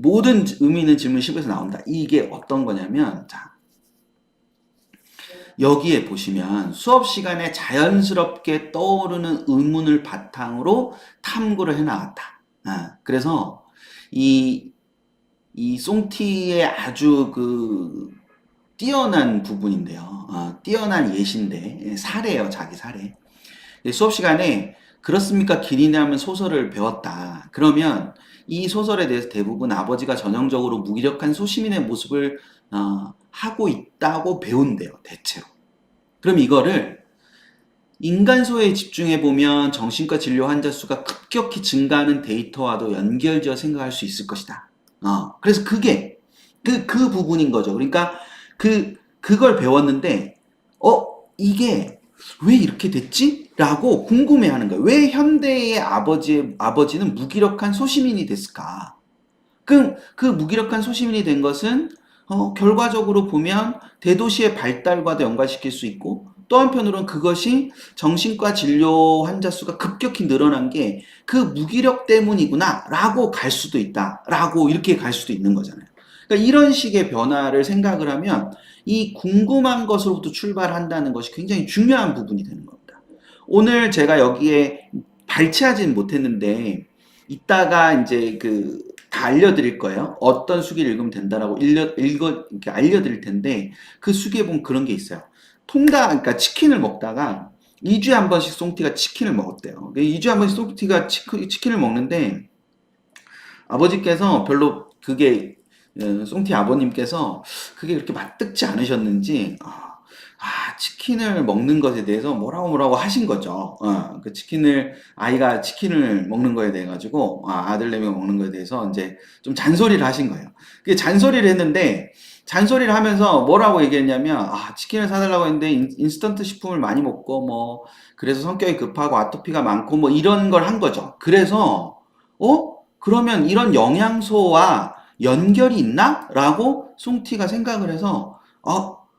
모든 의미 있는 질문 15에서 나온다. 이게 어떤 거냐면, 자, 여기에 보시면 수업 시간에 자연스럽게 떠오르는 의문을 바탕으로 탐구를 해나갔다. 그래서 이, 이 송티의 아주 그 뛰어난 부분인데요. 뛰어난 예시인데, 사례예요, 자기 사례. 수업 시간에 그렇습니까? 기린이라면 소설을 배웠다. 그러면 이 소설에 대해서 대부분 아버지가 전형적으로 무기력한 소시민의 모습을 하고 있다고 배운대요, 대체로. 그럼 이거를 인간소에 집중해 보면 정신과 진료 환자 수가 급격히 증가하는 데이터와도 연결지어 생각할 수 있을 것이다. 그래서 그게 그 부분인 거죠. 그러니까 그걸 배웠는데, 이게 왜 이렇게 됐지? 라고 궁금해 하는 거예요. 왜 현대의 아버지는 무기력한 소시민이 됐을까? 그 무기력한 소시민이 된 것은, 결과적으로 보면 대도시의 발달과도 연관시킬 수 있고, 또 한편으로는 그것이 정신과 진료 환자 수가 급격히 늘어난 게 그 무기력 때문이구나, 라고 갈 수도 있다, 라고 이렇게 갈 수도 있는 거잖아요. 그러니까 이런 식의 변화를 생각을 하면 이 궁금한 것으로부터 출발한다는 것이 굉장히 중요한 부분이 되는 겁니다. 오늘 제가 여기에 발췌하지는 못했는데 이따가 이제 다 알려드릴 거예요. 어떤 수기를 읽으면 된다라고 이렇게 알려드릴 텐데 그 수기에 보면 그런 게 있어요. 그러니까 치킨을 먹다가 2주에 한 번씩 송티가 치킨을 먹었대요. 2주에 한 번씩 송티가 치킨을 먹는데 아버지께서 별로 그게 송티 아버님께서 그게 그렇게 맞득지 않으셨는지 치킨을 먹는 것에 대해서 뭐라고 하신 거죠. 그 아이가 치킨을 먹는 거에 대해 가지고 아들내미가 먹는 거에 대해서 이제 좀 잔소리를 하신 거예요. 그 잔소리를 했는데 잔소리를 하면서 뭐라고 얘기했냐면 치킨을 사달라고 했는데 인스턴트 식품을 많이 먹고 뭐 그래서 성격이 급하고 아토피가 많고 뭐 이런 걸 한 거죠. 그래서 그러면 이런 영양소와 연결이 있나? 라고 송티가 생각을 해서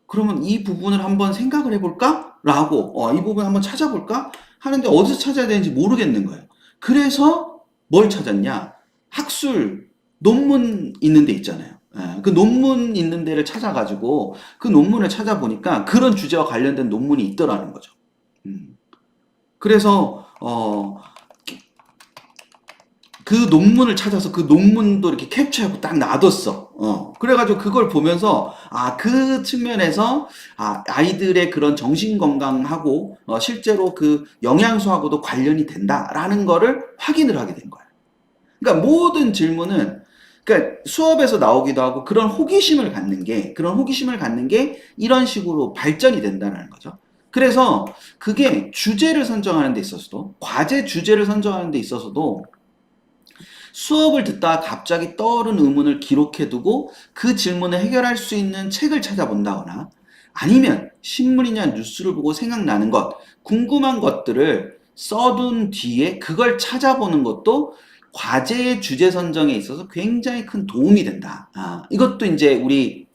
그러면 이 부분을 한번 생각을 해볼까? 라고 이 부분을 한번 찾아볼까? 하는데 어디서 찾아야 되는지 모르겠는 거예요. 그래서 뭘 찾았냐? 학술 논문 있는 데 있잖아요. 그 논문 있는 데를 찾아가지고 그 논문을 찾아보니까 그런 주제와 관련된 논문이 있더라는 거죠. 그래서 그 논문을 찾아서 그 논문도 이렇게 캡처하고 딱 놔뒀어. 그래가지고 그걸 보면서, 그 측면에서, 아이들의 그런 정신건강하고, 실제로 그 영양소하고도 관련이 된다라는 거를 확인을 하게 된 거야. 그러니까 모든 질문은, 그러니까 수업에서 나오기도 하고 그런 호기심을 갖는 게 이런 식으로 발전이 된다는 거죠. 그래서 그게 주제를 선정하는 데 있어서도, 과제 주제를 선정하는 데 있어서도 수업을 듣다가 갑자기 떠오른 의문을 기록해두고 그 질문을 해결할 수 있는 책을 찾아본다거나 아니면 신문이나 뉴스를 보고 생각나는 것, 궁금한 것들을 써둔 뒤에 그걸 찾아보는 것도 과제의 주제 선정에 있어서 굉장히 큰 도움이 된다. 이것도 이제 우리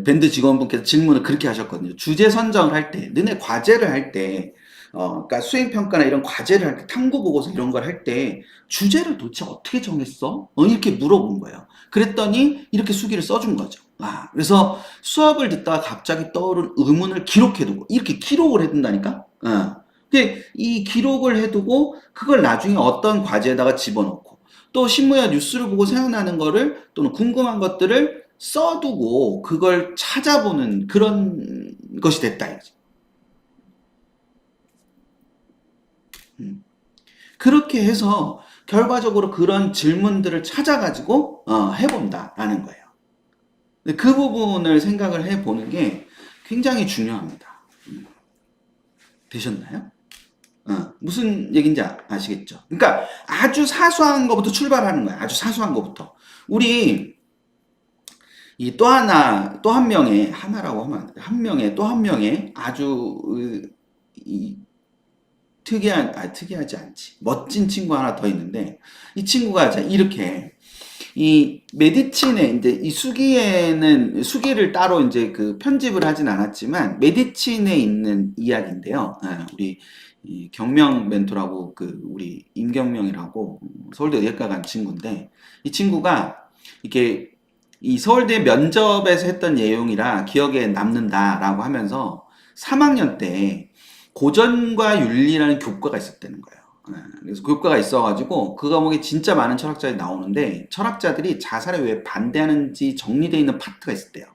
밴드 직원분께서 질문을 그렇게 하셨거든요. 주제 선정을 할 때, 너네 과제를 할 때, 그러니까 수행평가나 이런 과제를 할 때, 탐구보고서 이런 걸 할 때, 주제를 도대체 어떻게 정했어? 이렇게 물어본 거예요. 그랬더니 이렇게 수기를 써준 거죠. 그래서 수업을 듣다가 갑자기 떠오른 의문을 기록해두고, 이렇게 기록을 해둔다니까? 이 기록을 해두고, 그걸 나중에 어떤 과제에다가 집어넣고, 또 신문이나 뉴스를 보고 생각나는 거를, 또는 궁금한 것들을 써두고 그걸 찾아보는 그런 것이 됐다 이거지. 그렇게 해서 결과적으로 그런 질문들을 찾아가지고 해본다라는 거예요. 그 부분을 생각을 해보는 게 굉장히 중요합니다. 되셨나요? 무슨 얘기인지 아시겠죠? 그러니까 아주 사소한 것부터 출발하는 거야. 아주 사소한 것부터. 우리 또 한 명의, 하나라고 하면 안 돼. 또 한 명의 아주, 특이하지 않지. 멋진 친구 하나 더 있는데, 이 친구가 이렇게, 이 메디친에, 이제 이 수기를 따로 이제 편집을 하진 않았지만, 메디친에 있는 이야기인데요. 우리 이 경명 멘토라고 그 우리 임경명이라고 서울대 의예과 간 친구인데 이 친구가 이렇게 이 서울대 면접에서 했던 내용이라 기억에 남는다라고 하면서 3학년 때 고전과 윤리라는 교과가 있었다는 거예요. 그래서 교과가 있어가지고 그 과목에 진짜 많은 철학자들이 나오는데 철학자들이 자살에 왜 반대하는지 정리되어 있는 파트가 있었대요.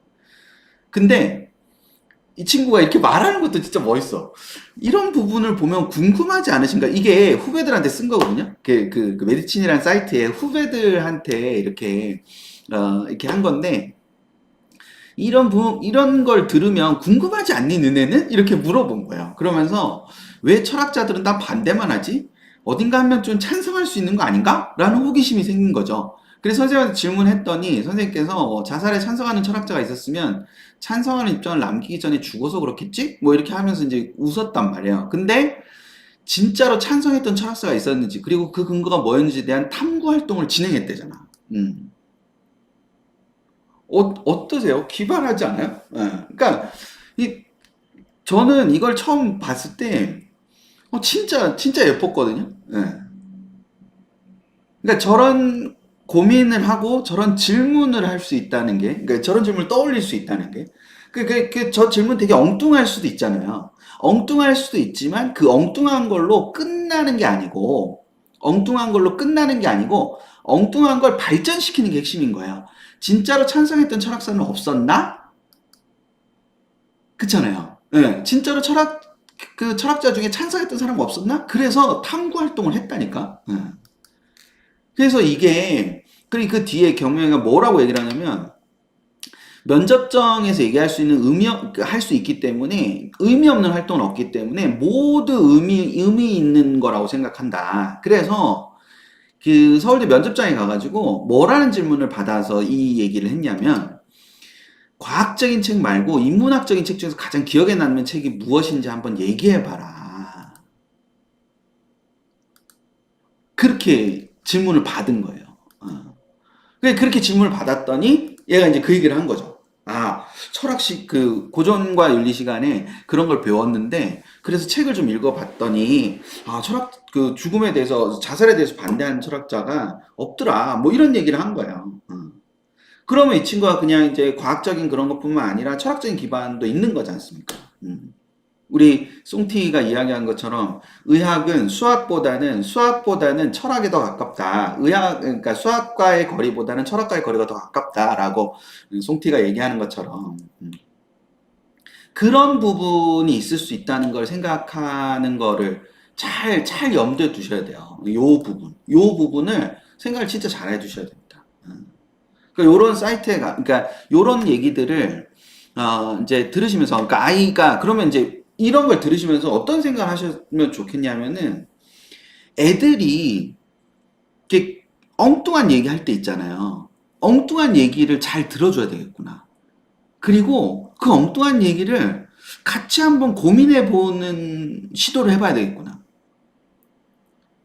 근데 이 친구가 이렇게 말하는 것도 진짜 멋있어. 이런 부분을 보면 궁금하지 않으신가? 이게 후배들한테 쓴 거거든요. 그 메디친이라는 사이트에 후배들한테 이렇게 한 건데, 이런 걸 들으면 궁금하지 않니, 너네는? 이렇게 물어본 거예요. 그러면서 왜 철학자들은 다 반대만 하지? 어딘가 한 명쯤 찬성할 수 있는 거 아닌가? 라는 호기심이 생긴 거죠. 그래서 선생님한테 질문했더니 선생님께서 자살에 찬성하는 철학자가 있었으면 찬성하는 입장을 남기기 전에 죽어서 그렇겠지? 뭐 이렇게 하면서 이제 웃었단 말이에요. 근데 진짜로 찬성했던 철학자가 있었는지 그리고 그 근거가 뭐였는지에 대한 탐구 활동을 진행했대잖아. 음. 어떠세요? 기발하지 않아요? 예. 그러니까 이 저는 이걸 처음 봤을 때 진짜 예뻤거든요. 예. 그러니까 저런 고민을 하고 저런 질문을 할 수 있다는 게, 그러니까 저런 질문을 떠올릴 수 있다는 게, 저 질문 되게 엉뚱할 수도 있잖아요. 엉뚱할 수도 있지만 그 엉뚱한 걸로 끝나는 게 아니고, 엉뚱한 걸로 끝나는 게 아니고, 엉뚱한 걸 발전시키는 게 핵심인 거예요. 진짜로 찬성했던 철학사는 없었나? 그렇잖아요. 예, 진짜로 그 철학자 중에 찬성했던 사람 없었나? 그래서 탐구 활동을 했다니까. 예. 그래서 그리고 그 뒤에 경명이가 뭐라고 얘기를 하냐면, 면접정에서 얘기할 수 있는 할 수 있기 때문에, 의미 없는 활동은 없기 때문에, 모두 의미 있는 거라고 생각한다. 그래서, 그 서울대 면접장에 가가지고, 뭐라는 질문을 받아서 이 얘기를 했냐면, 과학적인 책 말고 인문학적인 책 중에서 가장 기억에 남는 책이 무엇인지 한번 얘기해봐라. 그렇게 질문을 받은 거예요. 그렇게 질문을 받았더니 얘가 이제 그 얘기를 한 거죠. 아, 철학식 그 고전과 윤리 시간에 그런 걸 배웠는데 그래서 책을 좀 읽어봤더니 그 죽음에 대해서 자살에 대해서 반대하는 철학자가 없더라. 뭐 이런 얘기를 한 거예요. 그러면 이 친구가 그냥 이제 과학적인 그런 것뿐만 아니라 철학적인 기반도 있는 거지 않습니까? 우리 송티가 이야기한 것처럼 수학보다는 철학에 더 가깝다. 그러니까 수학과의 거리보다는 철학과의 거리가 더 가깝다라고 송티가 얘기하는 것처럼 그런 부분이 있을 수 있다는 걸 생각하는 거를 잘 염두에 두셔야 돼요. 요 부분을 생각을 진짜 잘 해두셔야 됩니다. 그러니까 요런 그러니까 요런 얘기들을 이제 들으시면서, 그러니까 아이가 그러면 이제 이런 걸 들으시면서 어떤 생각을 하시면 좋겠냐면은 애들이 이렇게 엉뚱한 얘기 할 때 있잖아요. 엉뚱한 얘기를 잘 들어줘야 되겠구나. 그리고 그 엉뚱한 얘기를 같이 한번 고민해 보는 시도를 해봐야 되겠구나.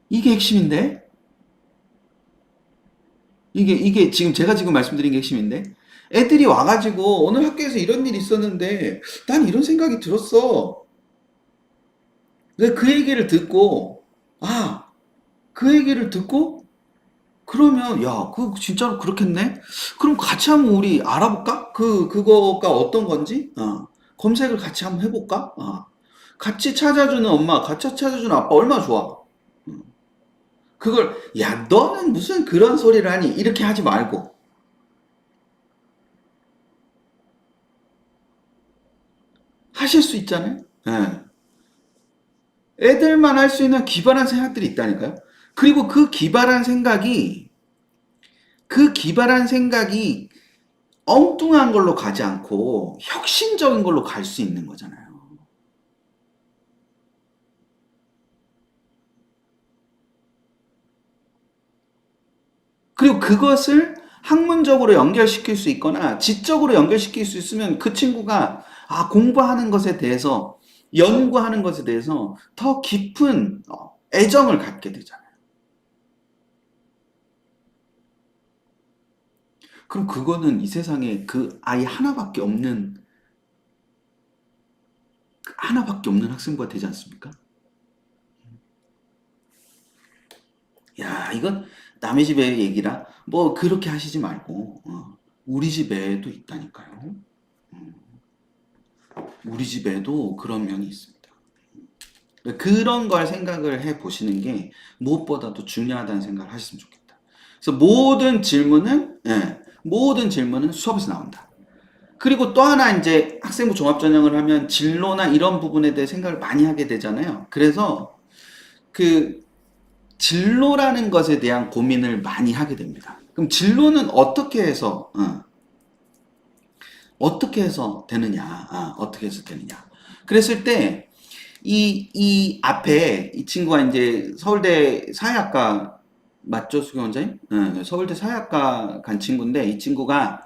이게 핵심인데? 이게 제가 지금 말씀드린 게 핵심인데? 애들이 와가지고 오늘 학교에서 이런 일이 있었는데 난 이런 생각이 들었어. 근데 그 얘기를 듣고 그러면 야, 진짜로 그렇겠네? 그럼 같이 한번 우리 알아볼까? 그거가 어떤 건지? 검색을 같이 한번 해볼까? 같이 찾아주는 엄마, 같이 찾아주는 아빠 얼마나 좋아. 그걸 야, 너는 무슨 그런 소리를 하니? 이렇게 하지 말고 하실 수 있잖아요. 예. 애들만 할 수 있는 기발한 생각들이 있다니까요. 그리고 그 기발한 생각이 엉뚱한 걸로 가지 않고 혁신적인 걸로 갈 수 있는 거잖아요. 그리고 그것을 학문적으로 연결시킬 수 있거나 지적으로 연결시킬 수 있으면 그 친구가 공부하는 것에 대해서 연구하는 것에 대해서 더 깊은 애정을 갖게 되잖아요. 그럼 그거는 이 세상에 그 아이 하나밖에 없는 학생부가 되지 않습니까? 야, 이건 남의 집의 얘기라 뭐 그렇게 하시지 말고 우리 집에도 있다니까요. 우리 집에도 그런 면이 있습니다. 그런 걸 생각을 해 보시는 게 무엇보다도 중요하다는 생각을 하셨으면 좋겠다. 그래서 모든 질문은 수업에서 나온다. 그리고 또 하나 이제 학생부 종합전형을 하면 진로나 이런 부분에 대해 생각을 많이 하게 되잖아요. 그래서 그 진로라는 것에 대한 고민을 많이 하게 됩니다. 그럼 진로는 어떻게 해서 되느냐? 어떻게 해서 되느냐? 그랬을 때 이 앞에 이 친구가 이제 서울대 사회학과 맞죠, 수경 원장님? 서울대 사회학과 간 친구인데 이 친구가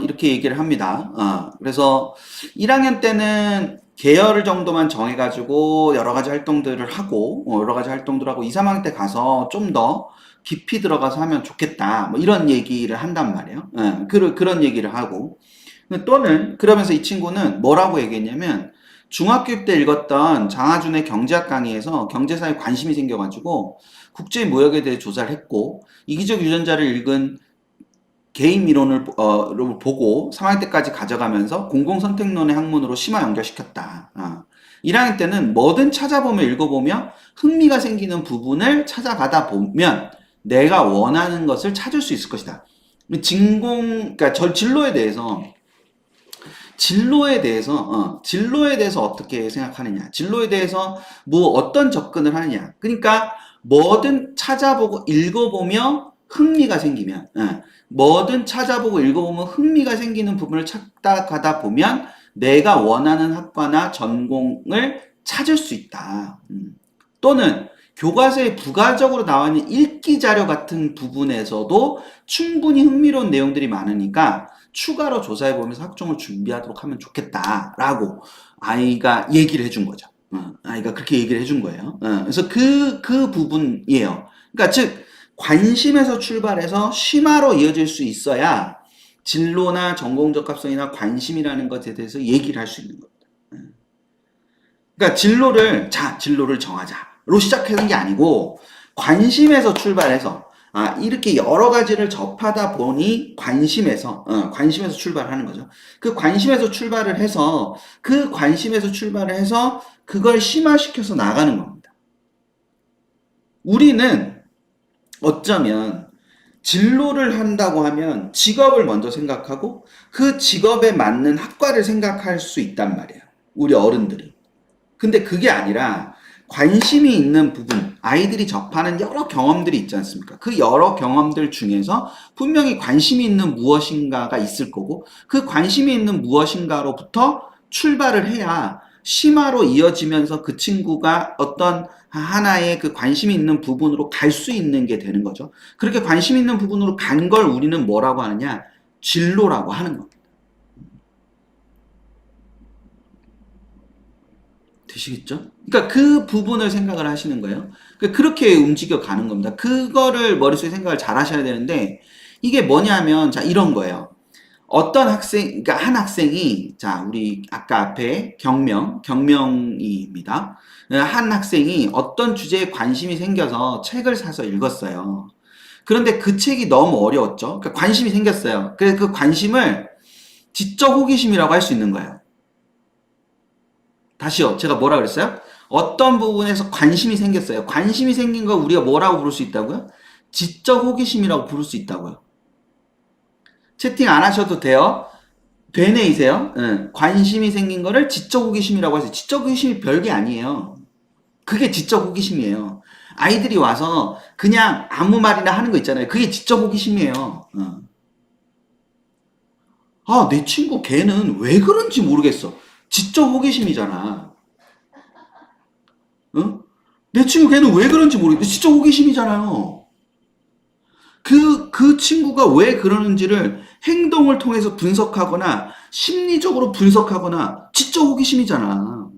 이렇게 얘기를 합니다. 그래서 1학년 때는 계열 정도만 정해가지고 여러 가지 활동들을 하고 2, 3학년 때 가서 좀 더 깊이 들어가서 하면 좋겠다. 뭐 이런 얘기를 한단 말이에요. 그런 얘기를 하고 또는 그러면서 이 친구는 뭐라고 얘기했냐면 중학교 때 읽었던 장하준의 경제학 강의에서 경제사에 관심이 생겨가지고 국제무역에 대해 조사를 했고 이기적 유전자를 읽은 개인 이론을 보고 3학년 때까지 가져가면서 공공선택론의 학문으로 심화 연결시켰다. 1학년 때는 뭐든 찾아보며 읽어보며 흥미가 생기는 부분을 찾아가다 보면 내가 원하는 것을 찾을 수 있을 것이다. 그러니까 진로에 대해서 어떻게 생각하느냐, 진로에 대해서 뭐 어떤 접근을 하느냐. 그러니까 뭐든 찾아보고 읽어보며 흥미가 생기면, 뭐든 찾아보고 읽어보면 흥미가 생기는 부분을 찾다 가다 보면 내가 원하는 학과나 전공을 찾을 수 있다. 또는 교과서에 부가적으로 나와 있는 읽기 자료 같은 부분에서도 충분히 흥미로운 내용들이 많으니까 추가로 조사해 보면서 학종을 준비하도록 하면 좋겠다라고 아이가 얘기를 해준 거죠. 아이가 그렇게 얘기를 해준 거예요. 그래서 그 부분이에요. 그러니까 즉 관심에서 출발해서 심화로 이어질 수 있어야 진로나 전공 적합성이나 관심이라는 것에 대해서 얘기를 할 수 있는 겁니다. 그러니까 진로를 정하자로 시작하는 게 아니고 관심에서 출발해서 이렇게 여러 가지를 접하다 보니 관심에서 출발하는 거죠. 그 관심에서 출발을 해서 그걸 심화시켜서 나가는 겁니다. 우리는 어쩌면 진로를 한다고 하면 직업을 먼저 생각하고 그 직업에 맞는 학과를 생각할 수 있단 말이에요. 우리 어른들이. 근데 그게 아니라 관심이 있는 부분, 아이들이 접하는 여러 경험들이 있지 않습니까? 그 여러 경험들 중에서 분명히 관심이 있는 무엇인가가 있을 거고 그 관심이 있는 무엇인가로부터 출발을 해야 심화로 이어지면서 그 친구가 어떤 하나의 그 관심이 있는 부분으로 갈 수 있는 게 되는 거죠. 그렇게 관심 있는 부분으로 간 걸 우리는 뭐라고 하느냐? 진로라고 하는 겁니다. 되시겠죠? 그러니까 그 부분을 생각을 하시는 거예요. 그러니까 그렇게 움직여 가는 겁니다. 그거를 머릿속에 생각을 잘 하셔야 되는데 이게 뭐냐면 자 이런 거예요. 그러니까 한 학생이 자 우리 아까 앞에 경명이입니다. 한 학생이 어떤 주제에 관심이 생겨서 책을 사서 읽었어요. 그런데 그 책이 너무 어려웠죠. 그러니까 관심이 생겼어요. 그래서 그 관심을 지적 호기심이라고 할 수 있는 거예요. 다시요. 제가 뭐라 그랬어요? 어떤 부분에서 관심이 생겼어요. 관심이 생긴 걸 우리가 뭐라고 부를 수 있다고요? 지적 호기심이라고 부를 수 있다고요. 채팅 안 하셔도 돼요. 되뇌이세요. 관심이 생긴 거를 지적 호기심이라고 하세요. 지적 호기심이 별게 아니에요. 그게 지적 호기심이에요. 아이들이 와서 그냥 아무 말이나 하는 거 있잖아요. 그게 지적 호기심이에요. 내 친구 걔는 왜 그런지 모르겠어. 지적 호기심이잖아. 어? 내 친구 걔는 왜 그런지 모르겠어. 지적 호기심이잖아요. 그 친구가 왜 그러는지를 행동을 통해서 분석하거나 심리적으로 분석하거나 지적 호기심이잖아.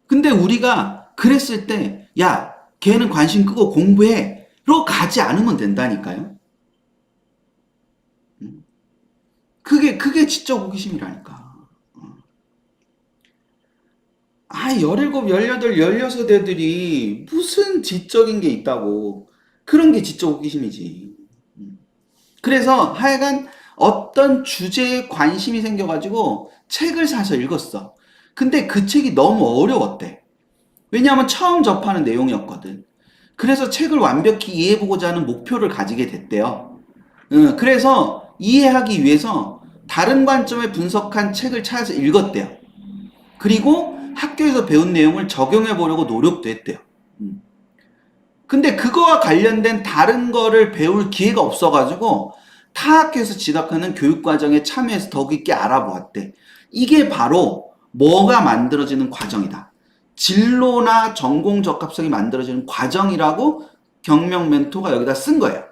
근데 우리가 그랬을 때, 야, 걔는 관심 끄고 공부해. 로 가지 않으면 된다니까요. 그게 지적 호기심이라니까. 17, 18, 16 애들이 무슨 지적인 게 있다고. 그런 게 지적 호기심이지. 그래서 하여간 어떤 주제에 관심이 생겨가지고 책을 사서 읽었어. 근데 그 책이 너무 어려웠대. 왜냐하면 처음 접하는 내용이었거든. 그래서 책을 완벽히 이해해보고자 하는 목표를 가지게 됐대요. 그래서 이해하기 위해서 다른 관점에 분석한 책을 찾아서 읽었대요. 그리고 학교에서 배운 내용을 적용해 보려고 노력도 했대요. 근데 그거와 관련된 다른 거를 배울 기회가 없어가지고 타 학교에서 진학하는 교육과정에 참여해서 더 깊게 알아보았대. 이게 바로 뭐가 만들어지는 과정이다. 진로나 전공 적합성이 만들어지는 과정이라고 경명 멘토가 여기다 쓴 거예요.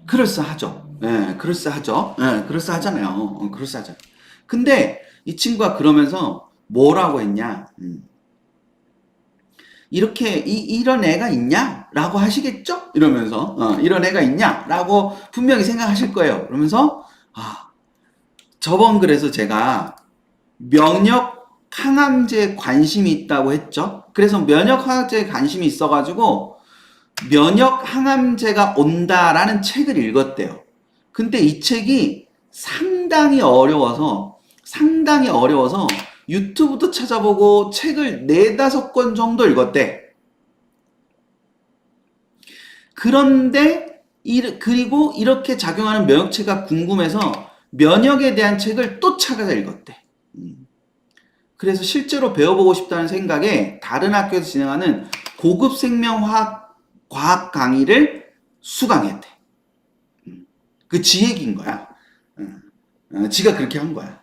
그럴싸하죠. 예, 그럴싸하죠. 예, 그럴싸하잖아요. 그럴싸하죠. 근데 이 친구가 그러면서 뭐라고 했냐? 이렇게 이런 애가 있냐? 라고 하시겠죠? 이러면서 이런 애가 있냐? 라고 분명히 생각하실 거예요. 그러면서 저번 글에서 제가 면역 항암제에 관심이 있다고 했죠. 그래서 면역 항암제에 관심이 있어가지고 면역 항암제가 온다라는 책을 읽었대요. 근데 이 책이 상당히 어려워서 유튜브도 찾아보고 책을 4-5권 정도 읽었대. 그런데 그리고 이렇게 작용하는 면역체가 궁금해서 면역에 대한 책을 또 찾아서 읽었대. 그래서 실제로 배워보고 싶다는 생각에 다른 학교에서 진행하는 고급 생명화학 과학 강의를 수강했대. 그 지 얘기인 거야. 지가 그렇게 한 거야.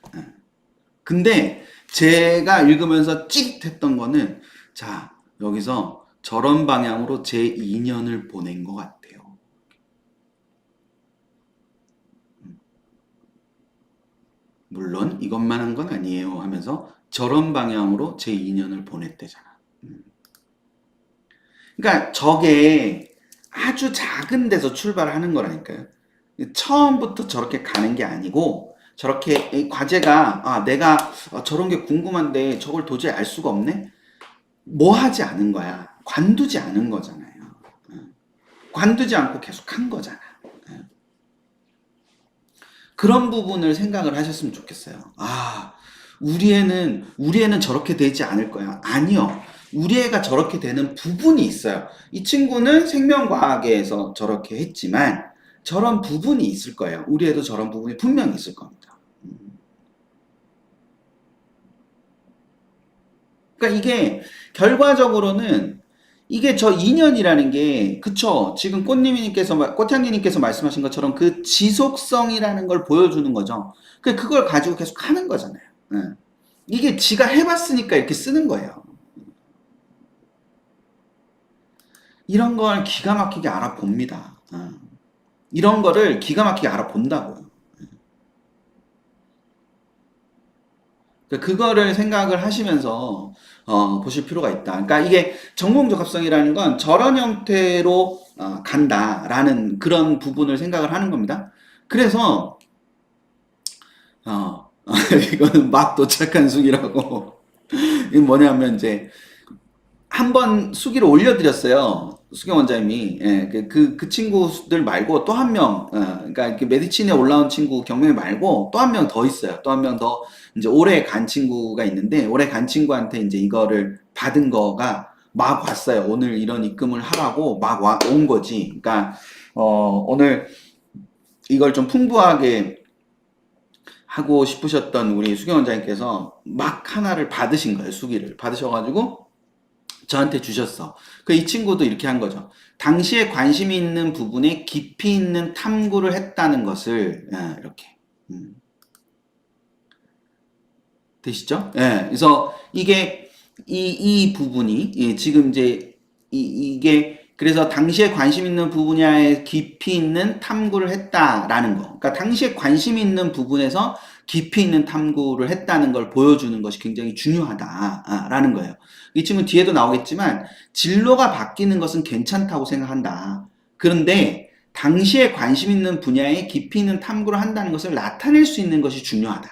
근데 제가 읽으면서 찌릿했던 거는 자, 여기서 저런 방향으로 제 2년을 보낸 것 같아요. 물론 이것만 한 건 아니에요 하면서 저런 방향으로 제 2년을 보냈대잖아. 그러니까 저게 아주 작은 데서 출발하는 거라니까요. 처음부터 저렇게 가는 게 아니고 저렇게 이 과제가 내가 저런 게 궁금한데 저걸 도저히 알 수가 없네? 뭐 하지 않은 거야. 관두지 않은 거잖아요. 관두지 않고 계속 한 거잖아. 그런 부분을 생각을 하셨으면 좋겠어요. 우리 애는 저렇게 되지 않을 거야. 아니요. 우리 애가 저렇게 되는 부분이 있어요. 이 친구는 생명과학에서 저렇게 했지만 저런 부분이 있을 거예요. 우리 애도 저런 부분이 분명히 있을 겁니다. 그러니까 이게 결과적으로는 이게 저 2년이라는 게 그쵸? 지금 꽃향기님께서 말씀하신 것처럼 그 지속성이라는 걸 보여주는 거죠. 그걸 가지고 계속 하는 거잖아요. 예. 이게 지가 해봤으니까 이렇게 쓰는 거예요. 이런 걸 기가 막히게 알아봅니다. 이런 거를 기가 막히게 알아본다고요. 그거를 생각을 하시면서 보실 필요가 있다. 그러니까 이게 전공적합성이라는 건 저런 형태로 간다라는 그런 부분을 생각을 하는 겁니다. 그래서 이거는 막 도착한 숙이라고 이건 뭐냐면 이제 한번 수기를 올려드렸어요. 수경 원장님이. 예, 그 친구들 말고 또 한 명, 그러니까 이렇게 메디친에 올라온 친구 경매 말고 또 한 명 더 있어요. 또 한 명 더 이제 오래 간 친구가 있는데 오래 간 친구한테 이제 이거를 받은 거가 막 왔어요. 오늘 이런 입금을 하라고 막 온 거지. 그러니까 오늘 이걸 좀 풍부하게 하고 싶으셨던 우리 수경 원장님께서 막 하나를 받으신 거예요. 수기를 받으셔가지고 저한테 주셨어. 이 친구도 이렇게 한 거죠. 당시에 관심이 있는 부분에 깊이 있는 탐구를 했다는 것을 이렇게 되시죠? 예. 그래서 이게 이 부분이 지금 이제 이게 그래서 당시에 관심 있는 분야에 깊이 있는 탐구를 했다라는 거. 그러니까 당시에 관심 있는 부분에서 깊이 있는 탐구를 했다는 걸 보여주는 것이 굉장히 중요하다라는 거예요. 이 친구 뒤에도 나오겠지만 진로가 바뀌는 것은 괜찮다고 생각한다. 그런데 당시에 관심 있는 분야에 깊이 있는 탐구를 한다는 것을 나타낼 수 있는 것이 중요하다.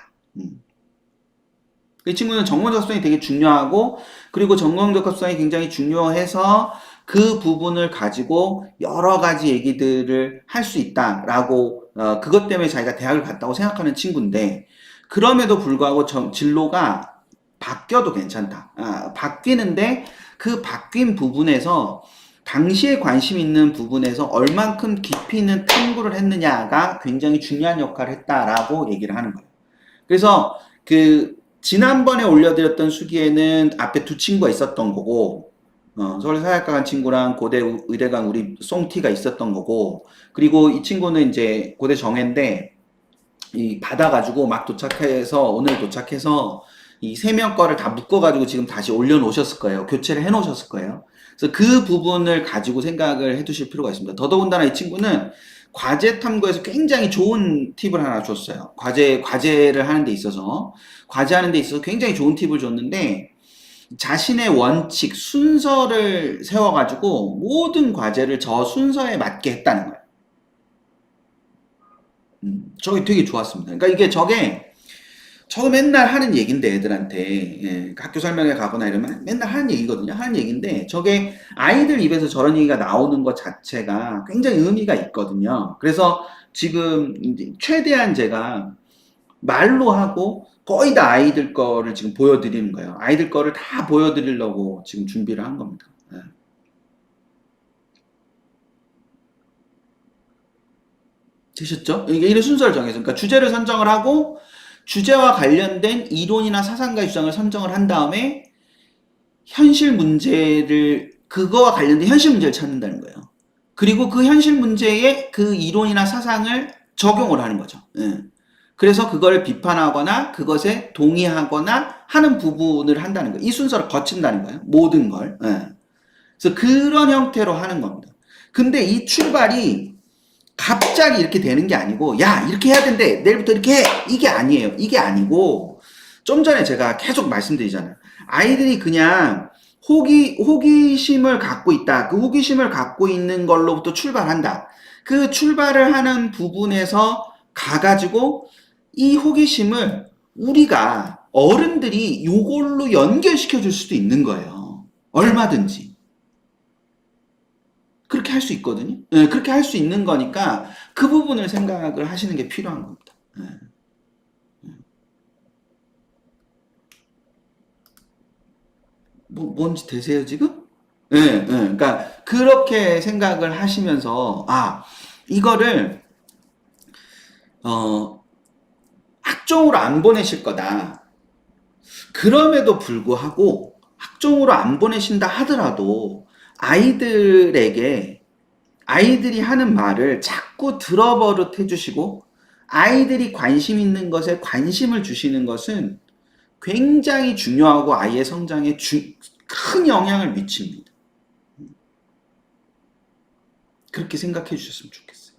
이 친구는 정보적합성이 되게 중요하고, 그리고 정보적합성이 굉장히 중요해서 그 부분을 가지고 여러 가지 얘기들을 할 수 있다라고, 그것 때문에 자기가 대학을 갔다고 생각하는 친구인데, 그럼에도 불구하고 진로가 바뀌어도 괜찮다. 바뀌는데 그 바뀐 부분에서 당시에 관심 있는 부분에서 얼만큼 깊이 있는 탐구를 했느냐가 굉장히 중요한 역할을 했다라고 얘기를 하는 거예요. 그래서 지난번에 올려드렸던 수기에는 앞에 두 친구가 있었던 거고, 서울사회학과 간 친구랑 고대 의대 간 우리 송티가 있었던 거고, 그리고 이 친구는 이제 고대 정예인데, 받아가지고 막 도착해서, 오늘 도착해서 이 세 명 거를 다 묶어가지고 지금 다시 올려놓으셨을 거예요. 교체를 해놓으셨을 거예요. 그래서 그 부분을 가지고 생각을 해두실 필요가 있습니다. 더더군다나 이 친구는 과제 탐구에서 굉장히 좋은 팁을 하나 줬어요. 과제를 하는 데 있어서, 과제하는 데 있어서 굉장히 좋은 팁을 줬는데, 자신의 원칙, 순서를 세워가지고 모든 과제를 저 순서에 맞게 했다는 거예요. 저게 되게 좋았습니다. 그러니까 이게 저거 맨날 하는 얘기인데 애들한테, 예, 학교 설명회 가거나 이러면 맨날 하는 얘기거든요. 하는 얘기인데 저게 아이들 입에서 저런 얘기가 나오는 것 자체가 굉장히 의미가 있거든요. 그래서 지금 이제 최대한 제가 말로 하고 거의 다 아이들 거를 지금 보여드리는 거예요. 아이들 거를 다 보여드리려고 지금 준비를 한 겁니다. 예. 되셨죠? 이게 이런 순서를 정해서, 그러니까 주제를 선정을 하고 주제와 관련된 이론이나 사상가의 주장을 선정을 한 다음에 그거와 관련된 현실 문제를 찾는다는 거예요. 그리고 그 현실 문제에 그 이론이나 사상을 적용을 하는 거죠. 예. 그래서 그걸 비판하거나 그것에 동의하거나 하는 부분을 한다는 거예요. 이 순서를 거친다는 거예요. 모든 걸. 예. 그래서 그런 형태로 하는 겁니다. 근데 이 출발이 갑자기 이렇게 되는 게 아니고, 야, 이렇게 해야 된대, 내일부터 이렇게 해, 이게 아니에요. 이게 아니고, 좀 전에 제가 계속 말씀드리잖아요. 아이들이 그냥 호기심을 갖고 있다. 그 호기심을 갖고 있는 걸로부터 출발한다. 그 출발을 하는 부분에서 가가지고 이 호기심을 우리가 어른들이 요걸로 연결시켜 줄 수도 있는 거예요. 얼마든지. 그렇게 할 수 있거든요. 예, 그렇게 할 수 있는 거니까 그 부분을 생각을 하시는 게 필요한 겁니다. 예. 뭔지 되세요, 지금? 예, 예. 그러니까 그렇게 생각을 하시면서, 이거를 어, 학종으로 안 보내실 거다. 그럼에도 불구하고 학종으로 안 보내신다 하더라도 아이들에게 아이들이 하는 말을 자꾸 들어버릇 해주시고 아이들이 관심 있는 것에 관심을 주시는 것은 굉장히 중요하고 아이의 성장에 큰 영향을 미칩니다. 그렇게 생각해 주셨으면 좋겠어요.